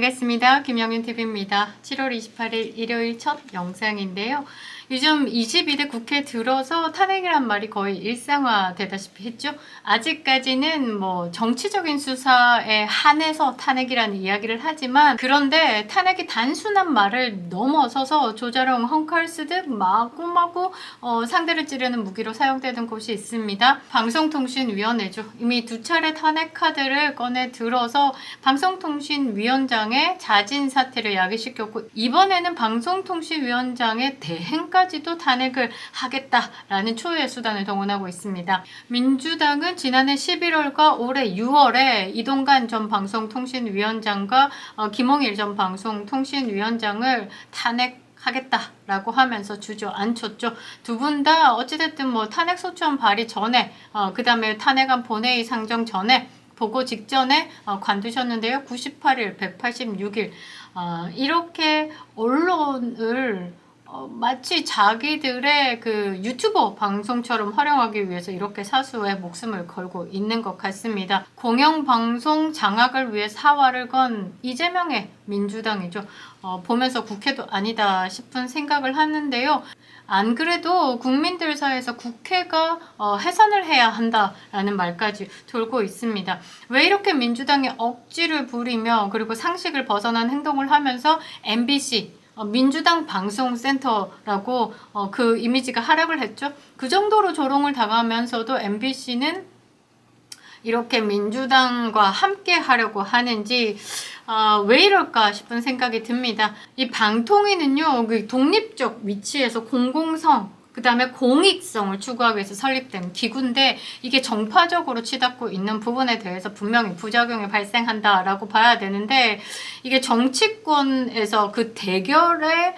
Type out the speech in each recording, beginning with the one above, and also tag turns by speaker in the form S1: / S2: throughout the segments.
S1: 반갑습니다. 김영윤TV입니다. 7월 28일 일요일 첫 영상인데요. 요즘 22대 국회 들어서 탄핵이란 말이 거의 일상화되다시피 했죠. 아직까지는 뭐 정치적인 수사에 한해서 탄핵이라는 이야기를 하지만, 그런데 탄핵이 단순한 말을 넘어서서 조자룡 헝칼 쓰듯 마구마구 상대를 찌르는 무기로 사용되는 곳이 있습니다. 방송통신위원회죠. 이미 두 차례 탄핵 카드를 꺼내 들어서 방송통신위원장의 자진 사퇴를 야기시켰고, 이번에는 방송통신위원장의 대행까지도 탄핵을 하겠다라는 초유의 수단을 동원하고 있습니다. 민주당은 지난해 11월과 올해 6월에 이동관 전 방송통신위원장과 김홍일 전 방송통신위원장을 탄핵하겠다라고 하면서 주저앉혔죠. 두 분 다 어찌됐든 뭐 탄핵소추안 발의 전에, 그 다음에 탄핵안 본회의 상정 전에, 보고 직전에 관두셨는데요. 98일, 186일 이렇게 언론을 마치 자기들의 그 유튜버 방송처럼 활용하기 위해서 이렇게 사수의 목숨을 걸고 있는 것 같습니다. 공영방송 장악을 위해 사활을 건 이재명의 민주당이죠. 보면서 국회도 아니다 싶은 생각을 하는데요. 안 그래도 국민들 사이에서 국회가 해산을 해야 한다라는 말까지 돌고 있습니다. 왜 이렇게 민주당이 억지를 부리며 그리고 상식을 벗어난 행동을 하면서 MBC 민주당 방송센터라고 그 이미지가 하락을 했죠. 그 정도로 조롱을 당하면서도 MBC는 이렇게 민주당과 함께 하려고 하는지 왜 이럴까 싶은 생각이 듭니다. 이 방통위는요, 그 독립적 위치에서 공공성, 그 다음에 공익성을 추구하기 위해서 설립된 기구인데, 이게 정파적으로 치닫고 있는 부분에 대해서 분명히 부작용이 발생한다라고 봐야 되는데, 이게 정치권에서 그 대결의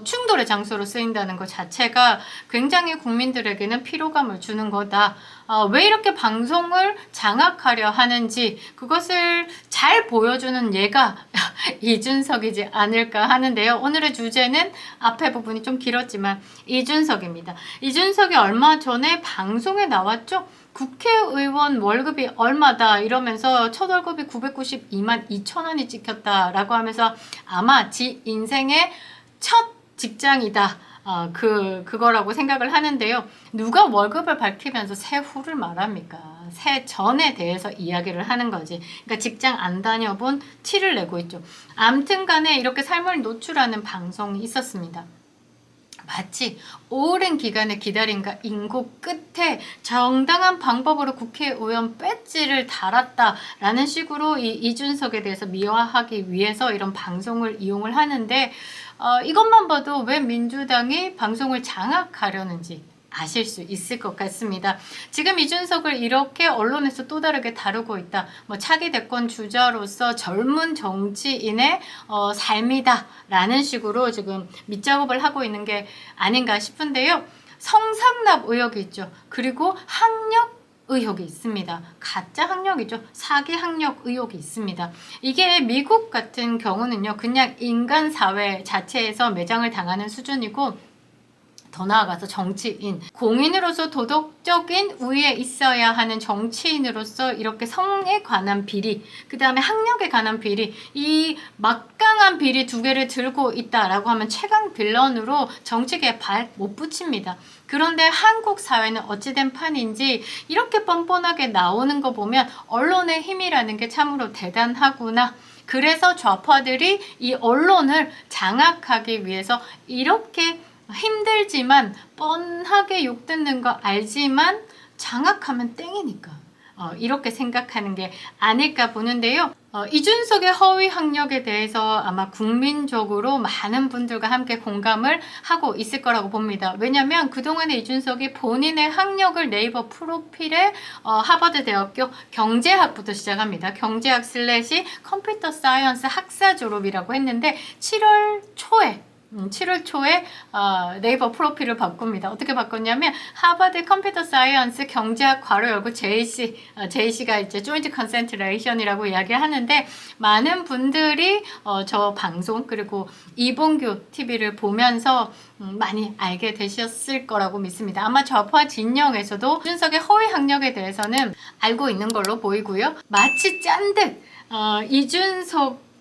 S1: 충돌의 장소로 쓰인다는 것 자체가 굉장히 국민들에게는 피로감을 주는 거다. 왜 이렇게 방송을 장악하려 하는지 그것을 잘 보여주는 예가 이준석이지 않을까 하는데요. 오늘의 주제는 앞에 부분이 좀 길었지만 이준석입니다. 이준석이 얼마 전에 방송에 나왔죠. 국회의원 월급이 얼마다 이러면서 첫 월급이 992만 2천 원이 찍혔다라고 하면서 아마 지 인생의 첫 직장이다. 그거라고 생각을 하는데요. 누가 월급을 밝히면서 세후를 말합니까? 세전에 대해서 이야기를 하는 거지. 그러니까 직장 안 다녀본 티를 내고 있죠. 암튼 간에 이렇게 삶을 노출하는 방송이 있었습니다. 마치 오랜 기간을 기다림과 인고 끝에 정당한 방법으로 국회의원 배지를 달았다라는 식으로 이 이준석에 대해서 미화하기 위해서 이런 방송을 이용을 하는데, 이것만 봐도 왜 민주당이 방송을 장악하려는지 아실 수 있을 것 같습니다. 지금 이준석을 이렇게 언론에서 또 다르게 다루고 있다. 뭐 차기 대권 주자로서 젊은 정치인의 삶이다 라는 식으로 지금 밑작업을 하고 있는 게 아닌가 싶은데요. 성상납 의혹이 있죠. 그리고 학력 의혹이 있습니다. 가짜 학력이죠. 사기 학력 의혹이 있습니다. 이게 미국 같은 경우는요, 그냥 인간 사회 자체에서 매장을 당하는 수준이고, 더 나아가서 정치인, 공인으로서 도덕적인 우위에 있어야 하는 정치인으로서 이렇게 성에 관한 비리, 그 다음에 학력에 관한 비리, 이 막강한 비리 두 개를 들고 있다라고 하면 최강 빌런으로 정치계에 발 못 붙입니다. 그런데 한국 사회는 어찌된 판인지 이렇게 뻔뻔하게 나오는 거 보면 언론의 힘이라는 게 참으로 대단하구나. 그래서 좌파들이 이 언론을 장악하기 위해서 이렇게 힘들지만 뻔하게 욕 듣는 거 알지만 장악하면 땡이니까 이렇게 생각하는 게 아닐까 보는데요. 이준석의 허위 학력에 대해서 아마 국민적으로 많은 분들과 함께 공감을 하고 있을 거라고 봅니다. 왜냐하면 그동안에 이준석이 본인의 학력을 네이버 프로필에 하버드 대학교 경제학부터 시작합니다. 경제학 슬래시 컴퓨터 사이언스 학사 졸업이라고 했는데 7월 초에 네이버 프로필을 바꿉니다. 어떻게 바꿨냐면 하버드 컴퓨터 사이언스 경제학 괄호 열고 JC가 이제 조인트 컨센트레이션이라고 이야기를 하는데, 많은 분들이 저 방송 그리고 이봉규 TV를 보면서 많이 알게 되셨을 거라고 믿습니다. 아마 좌파 진영에서도 이준석의 허위 학력에 대해서는 알고 있는 걸로 보이고요. 마치 짠 듯 이준석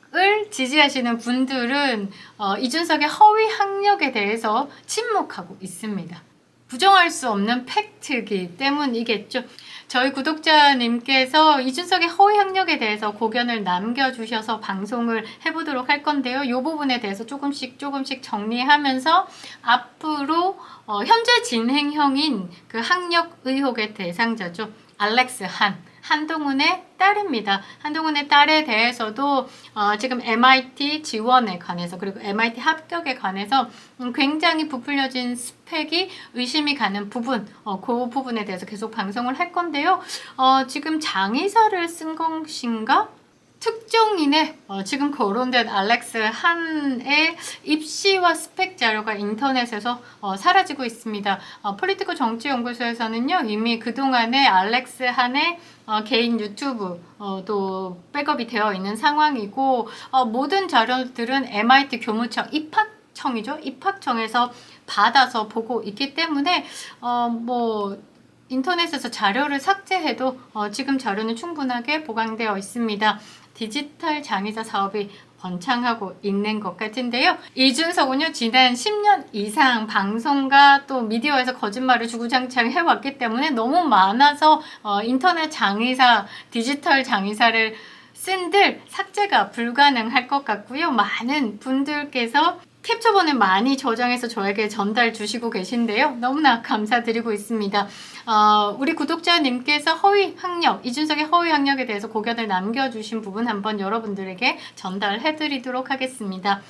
S1: 지지하시는 분들은 이준석의 허위 학력에 대해서 침묵하고 있습니다. 부정할 수 없는 팩트이기 때문이겠죠. 저희 구독자님께서 이준석의 허위 학력에 대해서 고견을 남겨주셔서 방송을 해보도록 할 건데요. 이 부분에 대해서 조금씩 정리하면서 앞으로 현재 진행형인 그 학력 의혹의 대상자죠. 알렉스 한동훈의 딸입니다. 한동훈의 딸에 대해서도 지금 MIT 지원에 관해서 그리고 MIT 합격에 관해서 굉장히 부풀려진 스펙이 의심이 가는 부분, 그 부분에 대해서 계속 방송을 할 건데요. 지금 장의사를 쓴 것인가? 특정인의 지금 거론된 알렉스 한의 입시와 스펙 자료가 인터넷에서 사라지고 있습니다. 폴리티코 정치연구소에서는요, 이미 그동안에 알렉스 한의 개인 유튜브도 백업이 되어 있는 상황이고, 모든 자료들은 MIT 교무청 입학청이죠. 입학청에서 받아서 보고 있기 때문에 인터넷에서 자료를 삭제해도 지금 자료는 충분하게 보강되어 있습니다. 디지털 장의사 사업이 번창하고 있는 것 같은데요. 이준석은요, 지난 10년 이상 방송과 또 미디어에서 거짓말을 주구장창 해왔기 때문에 너무 많아서 인터넷 장의사, 디지털 장의사를 쓴들 삭제가 불가능할 것 같고요. 많은 분들께서 캡처본을 많이 저장해서 저에게 전달 주시고 계신데요. 너무나 감사드리고 있습니다. 우리 구독자님께서 허위 학력, 이준석의 허위 학력에 대해서 고견을 남겨주신 부분 한번 여러분들에게 전달해 드리도록 하겠습니다.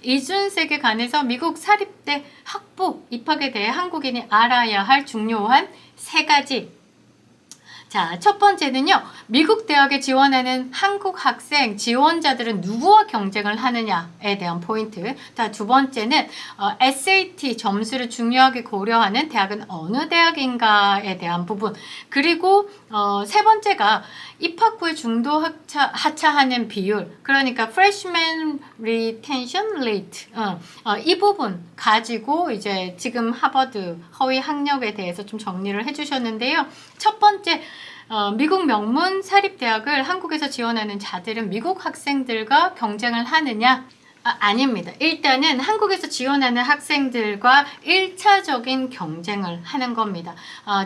S1: 이준석에 관해서 미국 사립대 학부 입학에 대해 한국인이 알아야 할 중요한 3가지. 자, 첫 번째는요, 미국 대학에 지원하는 한국 학생 지원자들은 누구와 경쟁을 하느냐에 대한 포인트. 자, 두 번째는 SAT 점수를 중요하게 고려하는 대학은 어느 대학인가에 대한 부분. 그리고 세 번째가 입학 후에 중도 하차하는 비율, 그러니까 freshman retention rate, 이 부분 가지고 이제 지금 하버드 허위 학력에 대해서 좀 정리를 해주셨는데요. 첫 번째, 미국 명문 사립대학을 한국에서 지원하는 자들은 미국 학생들과 경쟁을 하느냐? 아닙니다. 일단은 한국에서 지원하는 학생들과 1차적인 경쟁을 하는 겁니다.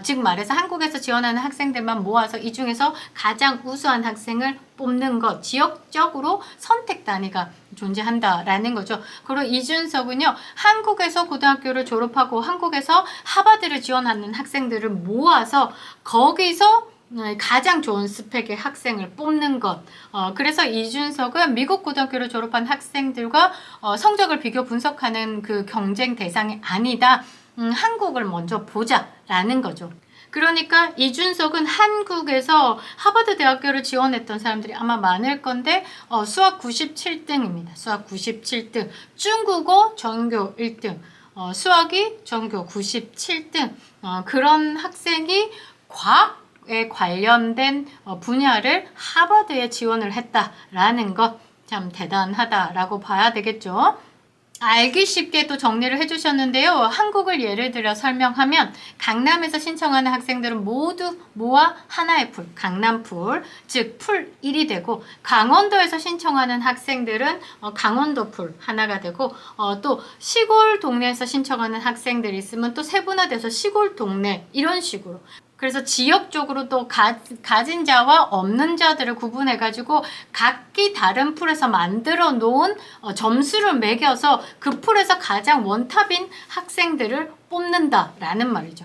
S1: 즉 말해서 한국에서 지원하는 학생들만 모아서 이 중에서 가장 우수한 학생을 뽑는 것, 지역적으로 선택 단위가 존재한다라는 거죠. 그리고 이준석은요, 한국에서 고등학교를 졸업하고 한국에서 하버드를 지원하는 학생들을 모아서 거기서 가장 좋은 스펙의 학생을 뽑는 것. 그래서 이준석은 미국 고등학교를 졸업한 학생들과 성적을 비교 분석하는 그 경쟁 대상이 아니다. 한국을 먼저 보자라는 거죠. 그러니까 이준석은 한국에서 하버드 대학교를 지원했던 사람들이 아마 많을 건데 수학 97등입니다. 수학 97등. 중국어 전교 1등. 수학이 전교 97등. 그런 학생이 과학에 관련된 분야를 하버드에 지원을 했다라는 것 참 대단하다라고 봐야 되겠죠. 알기 쉽게 또 정리를 해주셨는데요. 한국을 예를 들어 설명하면 강남에서 신청하는 학생들은 모두 모아 하나의 풀, 강남풀, 즉 풀 1이 되고, 강원도에서 신청하는 학생들은 강원도 풀 하나가 되고, 또 시골 동네에서 신청하는 학생들이 있으면 또 세분화돼서 시골 동네, 이런 식으로. 그래서 지역적으로 또 가진 자와 없는 자들을 구분해가지고 각기 다른 풀에서 만들어 놓은 점수를 매겨서 그 풀에서 가장 원탑인 학생들을 뽑는다라는 말이죠.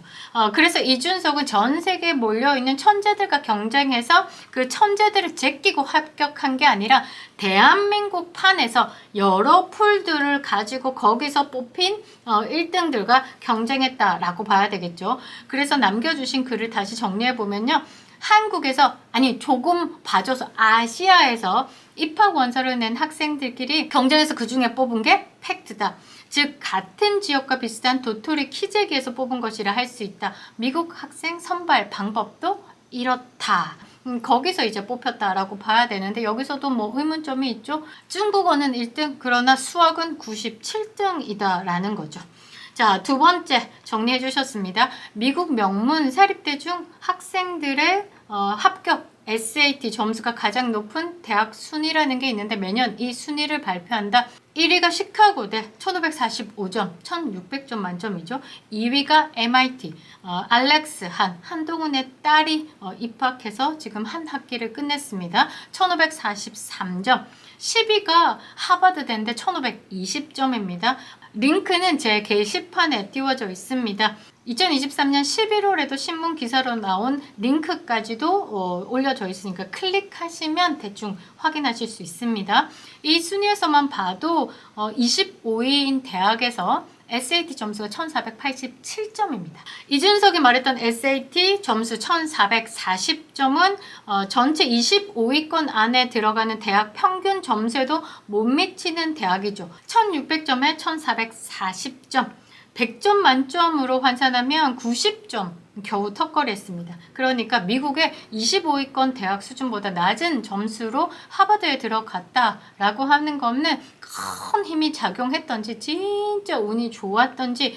S1: 그래서 이준석은 전 세계에 몰려있는 천재들과 경쟁해서 그 천재들을 제끼고 합격한 게 아니라 대한민국 판에서 여러 풀들을 가지고 거기서 뽑힌 1등들과 경쟁했다라고 봐야 되겠죠. 그래서 남겨주신 글을 다시 정리해보면요. 한국에서, 아니 조금 봐줘서 아시아에서 입학 원서를 낸 학생들끼리 경쟁해서 그 중에 뽑은 게 팩트다. 즉 같은 지역과 비슷한 도토리 키재기에서 뽑은 것이라 할 수 있다. 미국 학생 선발 방법도 이렇다. 거기서 이제 뽑혔다라고 봐야 되는데, 여기서도 뭐 의문점이 있죠. 중국어는 1등, 그러나 수학은 97등이다라는 거죠. 자, 두 번째 정리해 주셨습니다. 미국 명문 사립대 중 학생들의 합격 SAT 점수가 가장 높은 대학 순위라는 게 있는데 매년 이 순위를 발표한다. 1위가 시카고대 1545점, 1600점 만점이죠. 2위가 MIT, 알렉스 한동훈의 딸이 입학해서 지금 한 학기를 끝냈습니다. 1543점. 10위가 하버드대인데 1520점입니다. 링크는 제 게시판에 띄워져 있습니다. 2023년 11월에도 신문 기사로 나온 링크까지도 올려져 있으니까 클릭하시면 대충 확인하실 수 있습니다. 이 순위에서만 봐도 25위인 대학에서 SAT 점수가 1487점입니다. 이준석이 말했던 SAT 점수 1440점은 전체 25위권 안에 들어가는 대학 평균 점수에도 못 미치는 대학이죠. 1600점에 1440점. 100점 만점으로 환산하면 90점 겨우 턱걸이했습니다. 그러니까 미국의 25위권 대학 수준보다 낮은 점수로 하버드에 들어갔다라고 하는 거는 큰 힘이 작용했던지 진짜 운이 좋았던지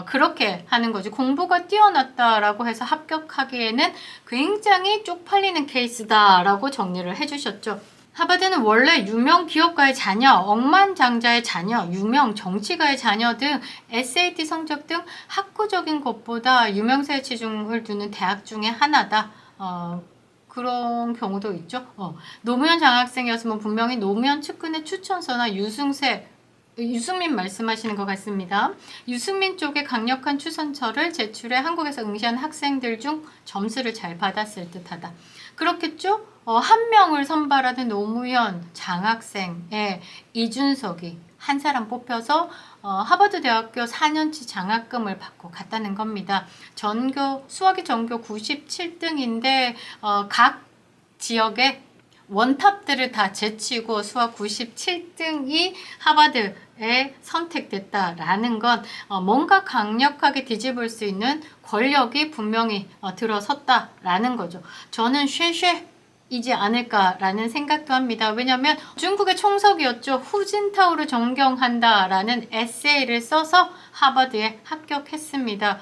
S1: 그렇게 하는 거죠. 공부가 뛰어났다라고 해서 합격하기에는 굉장히 쪽팔리는 케이스다라고 정리를 해주셨죠. 하버드는 원래 유명 기업가의 자녀, 억만장자의 자녀, 유명 정치가의 자녀 등 SAT 성적 등 학구적인 것보다 유명세에 치중을 두는 대학 중에 하나다. 그런 경우도 있죠. 노무현 장학생이었으면 분명히 노무현 측근의 추천서나 유승민 말씀하시는 것 같습니다. 유승민 쪽에 강력한 추천서를 제출해 한국에서 응시한 학생들 중 점수를 잘 받았을 듯하다. 그렇겠죠? 한 명을 선발하는 노무현 장학생의 이준석이 한 사람 뽑혀서 하버드 대학교 4년치 장학금을 받고 갔다는 겁니다. 수학이 전교 97등인데 각 지역의 원탑들을 다 제치고 수학 97등이 하버드에 선택됐다라는 건 뭔가 강력하게 뒤집을 수 있는 권력이 분명히 들어섰다라는 거죠. 저는 쉐쉐이지 않을까라는 생각도 합니다. 왜냐하면 중국의 총석이었죠. 후진타오를 존경한다라는 에세이를 써서 하버드에 합격했습니다.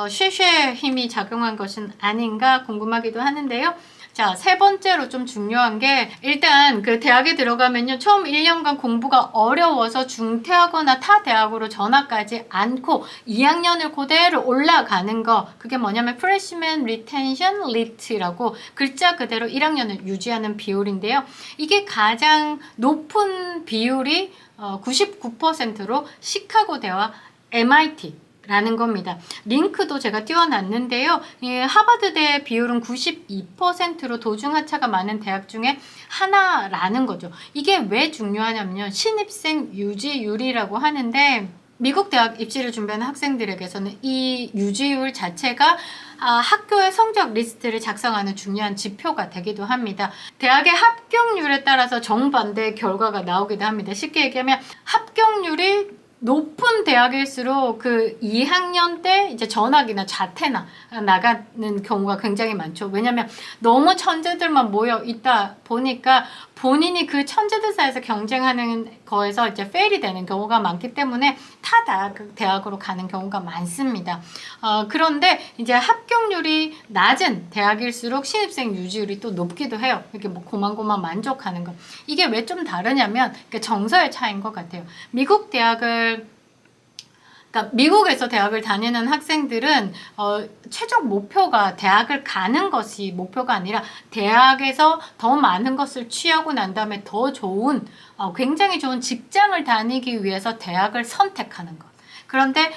S1: 쉐쉐 힘이 작용한 것은 아닌가 궁금하기도 하는데요. 자, 세 번째로 좀 중요한 게 일단 그 대학에 들어가면요. 처음 1년간 공부가 어려워서 중퇴하거나 타 대학으로 전학가지 않고 2학년을 그대로 올라가는 거. 그게 뭐냐면 Freshman Retention Rate라고 글자 그대로 1학년을 유지하는 비율인데요. 이게 가장 높은 비율이 99%로 시카고대와 MIT 라는 겁니다. 링크도 제가 띄워놨는데요. 하버드대 비율은 92%로 도중하차가 많은 대학 중에 하나라는 거죠. 이게 왜 중요하냐면요. 신입생 유지율이라고 하는데 미국 대학 입시를 준비하는 학생들에게서는 이 유지율 자체가 학교의 성적 리스트를 작성하는 중요한 지표가 되기도 합니다. 대학의 합격률에 따라서 정반대의 결과가 나오기도 합니다. 쉽게 얘기하면 합격률이 높은 대학일수록 그 2학년 때 이제 전학이나 자퇴나 나가는 경우가 굉장히 많죠. 왜냐면 너무 천재들만 모여 있다 보니까 본인이 그 천재들 사이에서 경쟁하는 거에서 이제 페일이 되는 경우가 많기 때문에 타 대학으로 가는 경우가 많습니다. 그런데 이제 합격률이 낮은 대학일수록 신입생 유지율이 또 높기도 해요. 이렇게 뭐 고만고만 만족하는 거. 이게 왜 좀 다르냐면 정서의 차이인 것 같아요. 그러니까 미국에서 대학을 다니는 학생들은 최종 목표가 대학을 가는 것이 목표가 아니라 대학에서 더 많은 것을 취하고 난 다음에 더 좋은 굉장히 좋은 직장을 다니기 위해서 대학을 선택하는 것. 그런데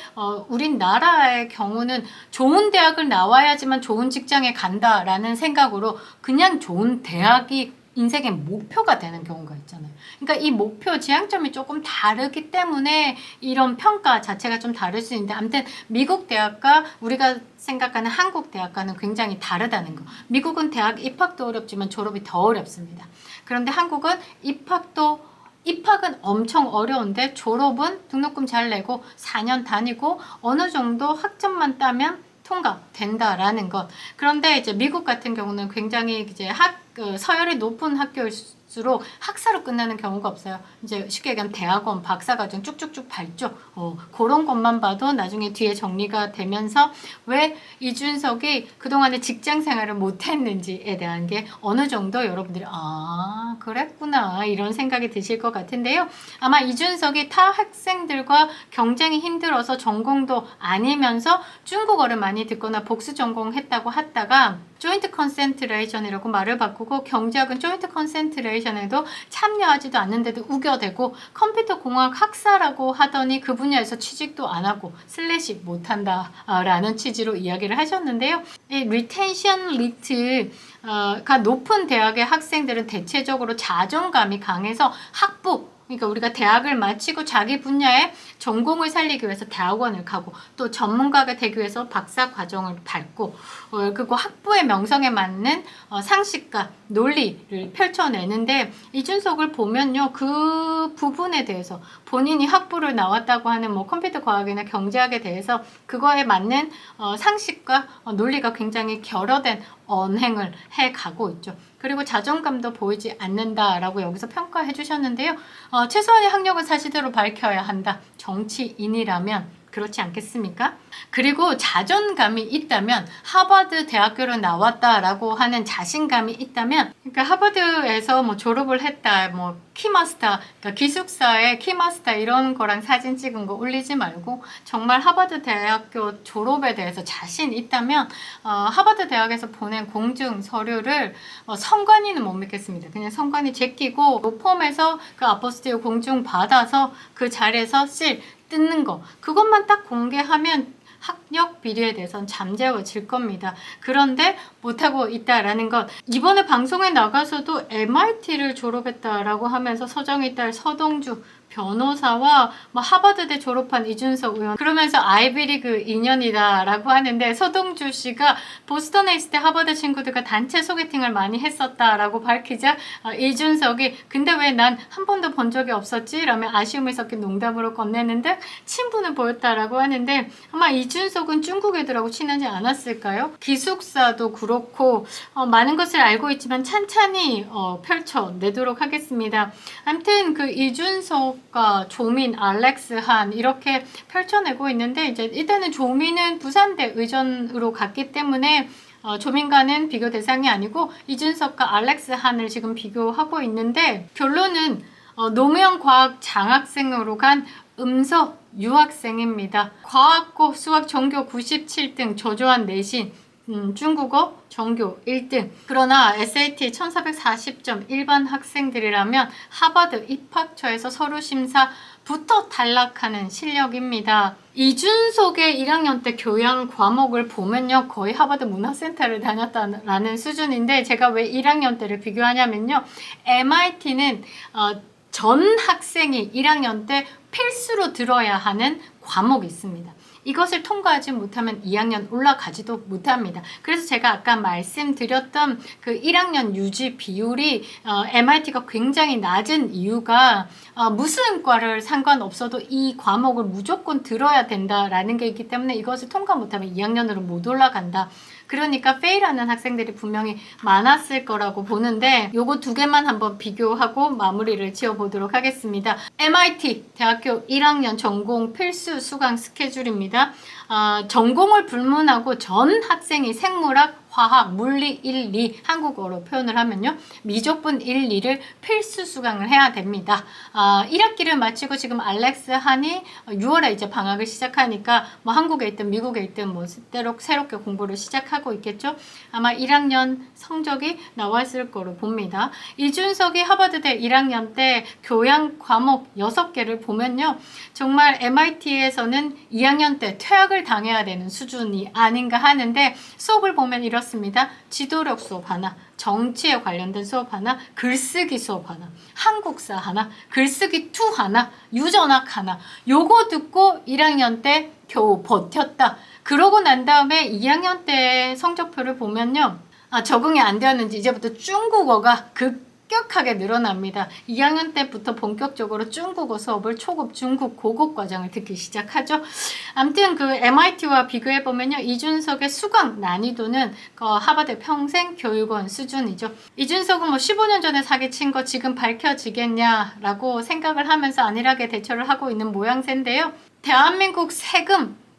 S1: 우리나라의 경우는 좋은 대학을 나와야지만 좋은 직장에 간다라는 생각으로 그냥 좋은 대학이 인생의 목표가 되는 경우가 있잖아요. 그러니까 이 목표 지향점이 조금 다르기 때문에 이런 평가 자체가 좀 다를 수 있는데 아무튼 미국 대학과 우리가 생각하는 한국 대학과는 굉장히 다르다는 거. 미국은 대학 입학도 어렵지만 졸업이 더 어렵습니다. 그런데 한국은 입학은 엄청 어려운데 졸업은 등록금 잘 내고 4년 다니고 어느 정도 학점만 따면 통과된다라는 것. 그런데 이제 미국 같은 경우는 굉장히 이제 그 서열이 높은 학교일수록 학사로 끝나는 경우가 없어요. 이제 쉽게 얘기하면 대학원, 박사과정 쭉쭉쭉 밟죠. 그런 것만 봐도 나중에 뒤에 정리가 되면서 왜 이준석이 그동안에 직장 생활을 못했는지에 대한 게 어느 정도 여러분들이 그랬구나 이런 생각이 드실 것 같은데요. 아마 이준석이 타 학생들과 경쟁이 힘들어서 전공도 아니면서 중국어를 많이 듣거나 복수 전공했다고 하다가 조인트 컨센트레이션이라고 말을 바꾸고 경제학은 조인트 컨센트레이션에도 참여하지도 않는데도 우겨대고 컴퓨터 공학 학사라고 하더니 그 분야에서 취직도 안 하고 슬래시 못한다 라는 취지로 이야기를 하셨는데요. 이 리텐션 리트가 높은 대학의 학생들은 대체적으로 자존감이 강해서 학부 그러니까 우리가 대학을 마치고 자기 분야의 전공을 살리기 위해서 대학원을 가고 또 전문가가 되기 위해서 박사 과정을 밟고 그리고 학부의 명성에 맞는 상식과 논리를 펼쳐내는데 이준석을 보면요 그 부분에 대해서 본인이 학부를 나왔다고 하는 뭐 컴퓨터 과학이나 경제학에 대해서 그거에 맞는 상식과 논리가 굉장히 결여된 언행을 해가고 있죠. 그리고 자존감도 보이지 않는다라고 여기서 평가해 주셨는데요. 최소한의 학력은 사실대로 밝혀야 한다. 정치인이라면 그렇지 않겠습니까? 그리고 자존감이 있다면 하버드 대학교를 나왔다라고 하는 자신감이 있다면 그러니까 하버드에서 뭐 졸업을 했다 뭐 키마스터 그러니까 기숙사에 키마스터 이런 거랑 사진 찍은 거 올리지 말고 정말 하버드 대학교 졸업에 대해서 자신 있다면 하버드 대학에서 보낸 공증 서류를 성관이는 못 믿겠습니다. 그냥 성관이 제끼고 로펌에서 그 아포스틸 공증 받아서 그 자리에서 뜯는 거 그것만 딱 공개하면 학력 비리에 대해서는 잠재워질 겁니다. 그런데 못하고 있다라는 것 이번에 방송에 나가서도 MIT를 졸업했다라고 하면서 서정희 딸 서동주 변호사와 하버드대 졸업한 이준석 의원 그러면서 아이비리그 인연이다라고 하는데 서동주 씨가 보스턴에 있을 때 하버드 친구들과 단체 소개팅을 많이 했었다라고 밝히자 이준석이 근데 왜 난 한 번도 본 적이 없었지? 라며 아쉬움을 섞인 농담으로 건네는데 친분을 보였다라고 하는데 아마 이준석은 중국 애들하고 친하지 않았을까요? 기숙사도 그렇고 많은 것을 알고 있지만 찬찬히 펼쳐내도록 하겠습니다. 아무튼 그 이준석 조민, 알렉스 한 이렇게 펼쳐내고 있는데 이제 일단은 조민은 부산대 의전으로 갔기 때문에 조민과는 비교 대상이 아니고 이준석과 알렉스 한을 지금 비교하고 있는데 결론은 노무현 과학 장학생으로 간 음서 유학생입니다. 과학고 수학 전교 97등 저조한 내신 중국어 전교 1등 그러나 SAT 1440점 일반 학생들이라면 하버드 입학처에서 서류 심사부터 탈락하는 실력입니다. 이준석의 1학년 때 교양 과목을 보면요 거의 하버드 문화센터를 다녔다라는 수준인데 제가 왜 1학년 때를 비교하냐면요 MIT는 전 학생이 1학년 때 필수로 들어야 하는 과목이 있습니다. 이것을 통과하지 못하면 2학년 올라가지도 못합니다. 그래서 제가 아까 말씀드렸던 그 1학년 유지 비율이 MIT가 굉장히 낮은 이유가 무슨 과를 상관없어도 이 과목을 무조건 들어야 된다라는 게 있기 때문에 이것을 통과 못하면 2학년으로 못 올라간다. 그러니까 페일하는 학생들이 분명히 많았을 거라고 보는데 요거 두 개만 한번 비교하고 마무리를 지어보도록 하겠습니다. MIT 대학교 1학년 전공 필수 수강 스케줄입니다. 전공을 불문하고 전 학생이 생물학, 화학, 물리, 1, 2 한국어로 표현을 하면요. 미적분 1, 2를 필수 수강을 해야 됩니다. 1학기를 마치고 지금 알렉스 한이 6월에 이제 방학을 시작하니까 뭐 한국에 있든 미국에 있든 뭐 새롭게 공부를 시작하고 있겠죠. 아마 1학년 성적이 나왔을 거로 봅니다. 이준석이 하버드대 1학년 때 교양 과목 6개를 보면요. 정말 MIT에서는 2학년 때 퇴학을 당해야 되는 수준이 아닌가 하는데 수업을 보면 이렇습니다. 지도력 수업 하나, 정치에 관련된 수업 하나, 글쓰기 수업 하나, 한국사 하나, 글쓰기 2 하나, 유전학 하나 요거 듣고 1학년 때 겨우 버텼다. 그러고 난 다음에 2학년 때 성적표를 보면요. 적응이 안 되었는지 이제부터 중국어가 급격하게 늘어납니다. 2학년 때부터 본격적으로 중국어 수업을 초급, 중급, 고급 과정을 듣기 시작하죠. 아무튼 그 MIT와 비교해보면요. 이준석의 수강 난이도는 하버드 평생 교육원 수준이죠. 이준석은 뭐 15년 전에 사기친 거 지금 밝혀지겠냐라고 생각을 하면서 안일하게 대처를 하고 있는 모양새인데요. 대한민국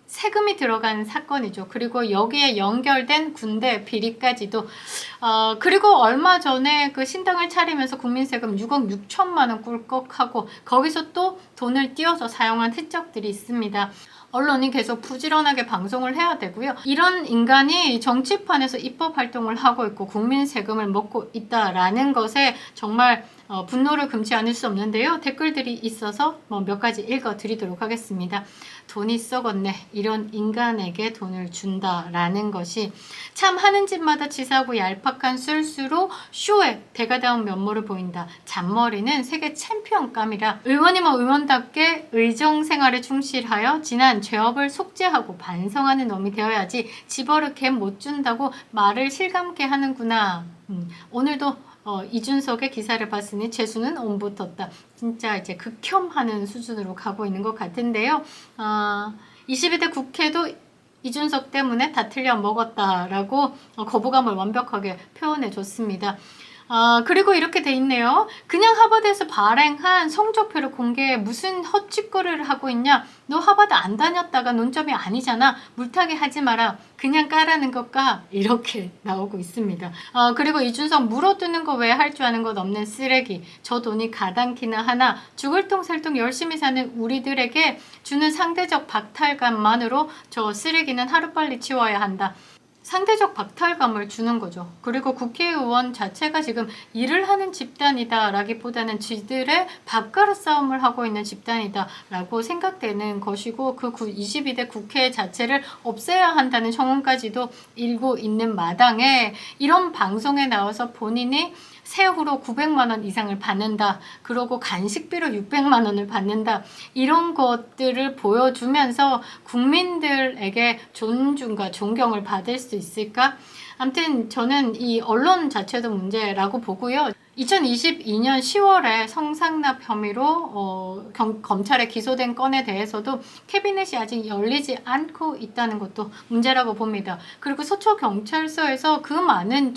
S1: 세금이 들어간 사건이죠. 그리고 여기에 연결된 군대 비리까지도 그리고 얼마 전에 그 신당을 차리면서 국민세금 6억 6천만 원 꿀꺽하고 거기서 또 돈을 띄워서 사용한 흔적들이 있습니다. 언론이 계속 부지런하게 방송을 해야 되고요. 이런 인간이 정치판에서 입법 활동을 하고 있고 국민 세금을 먹고 있다라는 것에 정말 분노를 금치 않을 수 없는데요. 댓글들이 있어서 몇 가지 읽어드리도록 하겠습니다. 돈이 썩었네. 이런 인간에게 돈을 준다라는 것이 참 하는 짓마다 치사하고 얄팍한 술수로 쇼에 대가다운 면모를 보인다. 잔머리는 세계 챔피언감이라 의원이면 의원답게 의정생활에 충실하여 지난 죄업을 속죄하고 반성하는 놈이 되어야지 집어를 못 준다고 말을 실감게 하는구나. 오늘도 이준석의 기사를 봤으니 재수는 옴붙었다. 진짜 이제 극혐하는 수준으로 가고 있는 것 같은데요. 22대 국회도 이준석 때문에 다 틀려 먹었다라고 거부감을 완벽하게 표현해 줬습니다. 그리고 이렇게 돼 있네요. 그냥 하버드에서 발행한 성적표를 공개해 무슨 헛짓거리를 하고 있냐. 너 하버드 안 다녔다가 논점이 아니잖아. 물타기 하지 마라. 그냥 까라는 것까 이렇게 나오고 있습니다. 그리고 이준석 물어두는 거 외에 할 줄 아는 것 없는 쓰레기. 저 돈이 가당키나 하나. 죽을 똥살똥 열심히 사는 우리들에게 주는 상대적 박탈감만으로 저 쓰레기는 하루빨리 치워야 한다. 상대적 박탈감을 주는 거죠. 그리고 국회의원 자체가 지금 일을 하는 집단이다 라기보다는 지들의 밥그릇 싸움을 하고 있는 집단이다 라고 생각되는 것이고 그 22대 국회 자체를 없애야 한다는 청원까지도 일고 있는 마당에 이런 방송에 나와서 본인이 세후로 900만 원 이상을 받는다. 그러고 간식비로 600만 원을 받는다. 이런 것들을 보여주면서 국민들에게 존중과 존경을 받을 수 있을까? 아무튼 저는 이 언론 자체도 문제라고 보고요. 2022년 10월에 성상납 혐의로 검찰에 기소된 건에 대해서도 캐비넷이 아직 열리지 않고 있다는 것도 문제라고 봅니다. 그리고 서초경찰서에서 그 많은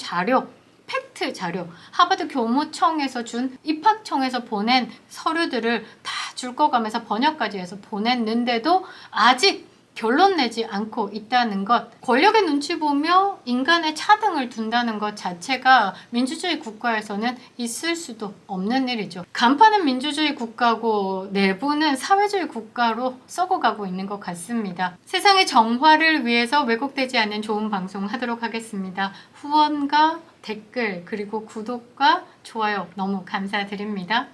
S1: 팩트 자료, 하버드 교무청에서 준 입학청에서 보낸 서류들을 다 줄거가면서 번역까지 해서 보냈는데도 아직 결론 내지 않고 있다는 것, 권력의 눈치 보며 인간의 차등을 둔다는 것 자체가 민주주의 국가에서는 있을 수도 없는 일이죠. 간판은 민주주의 국가고 내부는 사회주의 국가로 썩어가고 있는 것 같습니다. 세상의 정화를 위해서 왜곡되지 않는 좋은 방송 하도록 하겠습니다. 후원과 댓글 그리고 구독과 좋아요 너무 감사드립니다.